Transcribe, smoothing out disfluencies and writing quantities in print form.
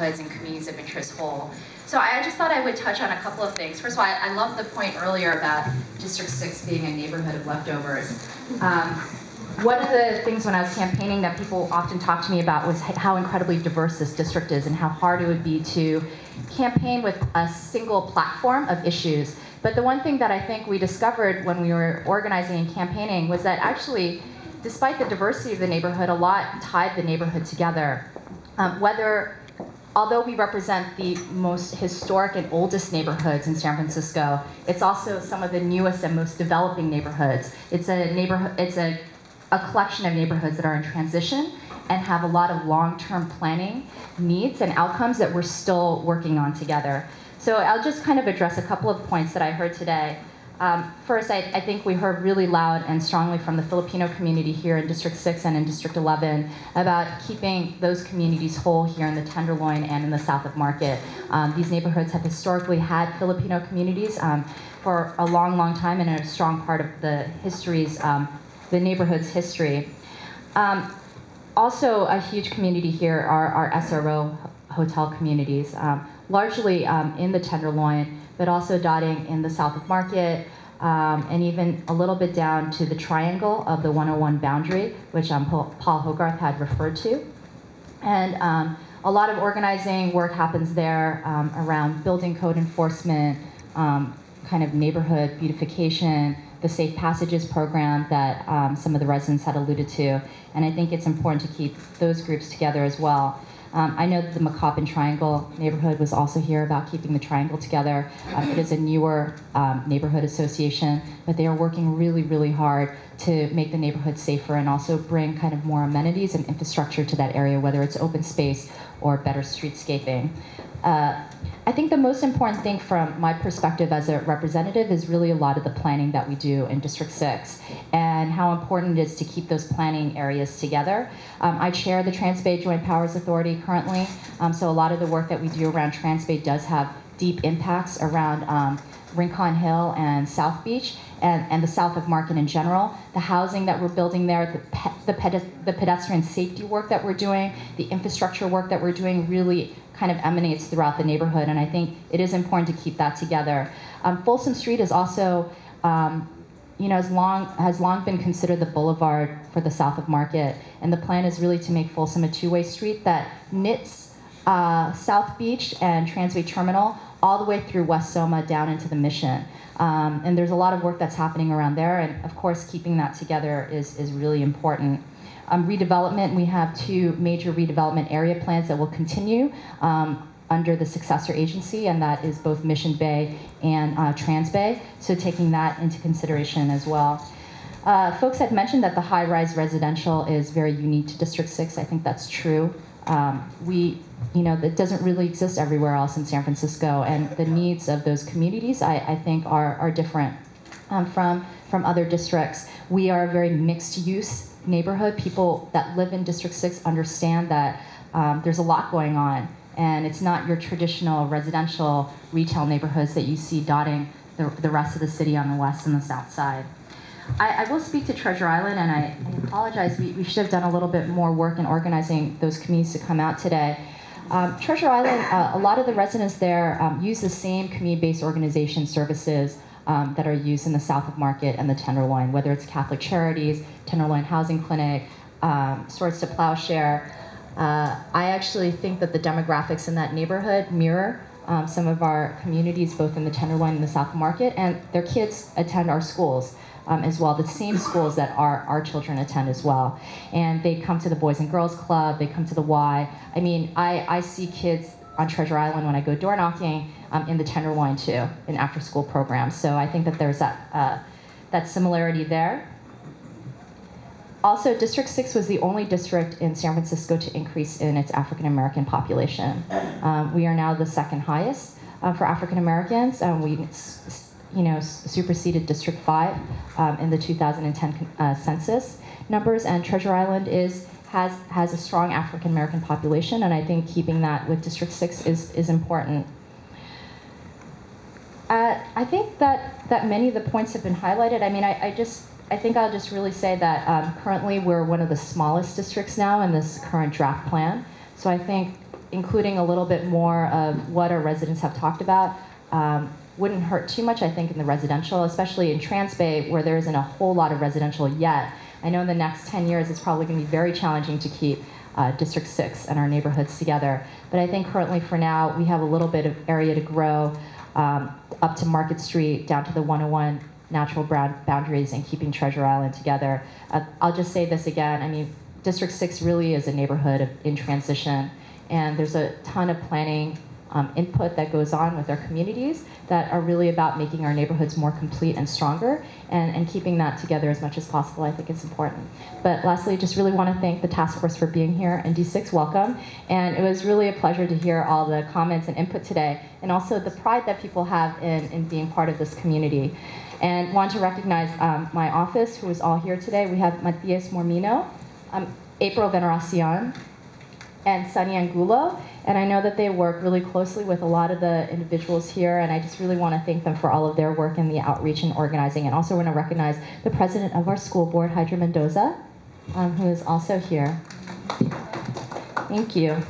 and communities of interest whole. So I just thought I would touch on a couple of things. First of all, I love the point earlier about District 6 being a neighborhood of leftovers. One of the things when I was campaigning that people often talked to me about was how incredibly diverse this district is and how hard it would be to campaign with a single platform of issues. But the one thing that I think we discovered when we were organizing and campaigning was that actually, despite the diversity of the neighborhood, a lot tied the neighborhood together. Although we represent the most historic and oldest neighborhoods in San Francisco, it's also some of the newest and most developing neighborhoods. It's a collection of neighborhoods that are in transition and have a lot of long-term planning needs and outcomes that we're still working on together. So I'll just kind of address a couple of points that I heard today. First, I think we heard really loud and strongly from the Filipino community here in District 6 and in District 11 about keeping those communities whole here in the Tenderloin and in the South of Market. These neighborhoods have historically had Filipino communities for a long, long time and are a strong part of the neighborhood's history. Also, a huge community here are our SRO hotel communities, largely in the Tenderloin, but also dotting in the South of Market, and even a little bit down to the triangle of the 101 boundary, which Paul Hogarth had referred to. And a lot of organizing work happens there around building code enforcement, kind of neighborhood beautification, the Safe Passages program that some of the residents had alluded to. And I think it's important to keep those groups together as well. I know that the Macapin Triangle neighborhood was also here about keeping the triangle together. It is a newer neighborhood association, but they are working really, really hard to make the neighborhood safer and also bring kind of more amenities and infrastructure to that area, whether it's open space or better streetscaping. I think the most important thing from my perspective as a representative is really a lot of the planning that we do in District 6 and how important it is to keep those planning areas together. I chair the Trans-Bay Joint Powers Authority currently, so a lot of the work that we do around Trans-Bay does have deep impacts around Rincon Hill and South Beach and the South of Market in general. The housing that we're building there, the pedestrian safety work that we're doing, the infrastructure work that we're doing really kind of emanates throughout the neighborhood, and I think it is important to keep that together. Folsom Street is also, has long been considered the boulevard for the South of Market, and the plan is really to make Folsom a two-way street that knits South Beach and Transway Terminal all the way through West Soma down into the Mission. And there's a lot of work that's happening around there, and of course keeping that together is really important. Redevelopment, we have two major redevelopment area plans that will continue under the successor agency, and that is both Mission Bay and Trans-Bay, so taking that into consideration as well. Folks had mentioned that the high-rise residential is very unique to District 6. I think that's true. That doesn't really exist everywhere else in San Francisco, and the needs of those communities, I think, are different from other districts. We are a very mixed-use neighborhood. People that live in District 6 understand that there's a lot going on, and it's not your traditional residential retail neighborhoods that you see dotting the rest of the city on the west and the south side. I will speak to Treasure Island, and I apologize, we should have done a little bit more work in organizing those communities to come out today. Treasure Island, a lot of the residents there use the same community-based organization services that are used in the South of Market and the Tenderloin, whether it's Catholic Charities, Tenderloin Housing Clinic, Swords to Plowshare. I actually think that the demographics in that neighborhood mirror some of our communities, both in the Tenderloin and the South of Market, and their kids attend our schools as well, the same schools that our children attend as well. And they come to the Boys and Girls Club, they come to the Y. I mean, I see kids on Treasure Island when I go door knocking in the Tenderloin too, in after-school programs. So I think that there's that similarity there. Also, District 6 was the only district in San Francisco to increase in its African American population. We are now the second highest for African Americans. We superseded District 5 in the 2010 census numbers, and Treasure Island has a strong African American population, and I think keeping that with District 6 is important. I think that many of the points have been highlighted. I mean, I think I'll just really say that currently we're one of the smallest districts now in this current draft plan. So I think including a little bit more of what our residents have talked about wouldn't hurt too much, I think, in the residential, especially in Trans-Bay, where there isn't a whole lot of residential yet. I know in the next 10 years, it's probably going to be very challenging to keep District 6 and our neighborhoods together. But I think currently, for now, we have a little bit of area to grow up to Market Street, down to the 101 natural boundaries, and keeping Treasure Island together. I'll just say this again. I mean, District 6 really is a neighborhood in transition, and there's a ton of planning input that goes on with our communities that are really about making our neighborhoods more complete and stronger, and keeping that together as much as possible. I think it's important. But lastly, just really want to thank the task force for being here, and D6, welcome. And it was really a pleasure to hear all the comments and input today, and also the pride that people have in being part of this community. And want to recognize my office, who is all here today. We have Matias Mormino, April Veneracion, and Sunny Angulo. And I know that they work really closely with a lot of the individuals here, and I just really want to thank them for all of their work in the outreach and organizing. And also want to recognize the president of our school board, Hydra Mendoza, who is also here. Thank you.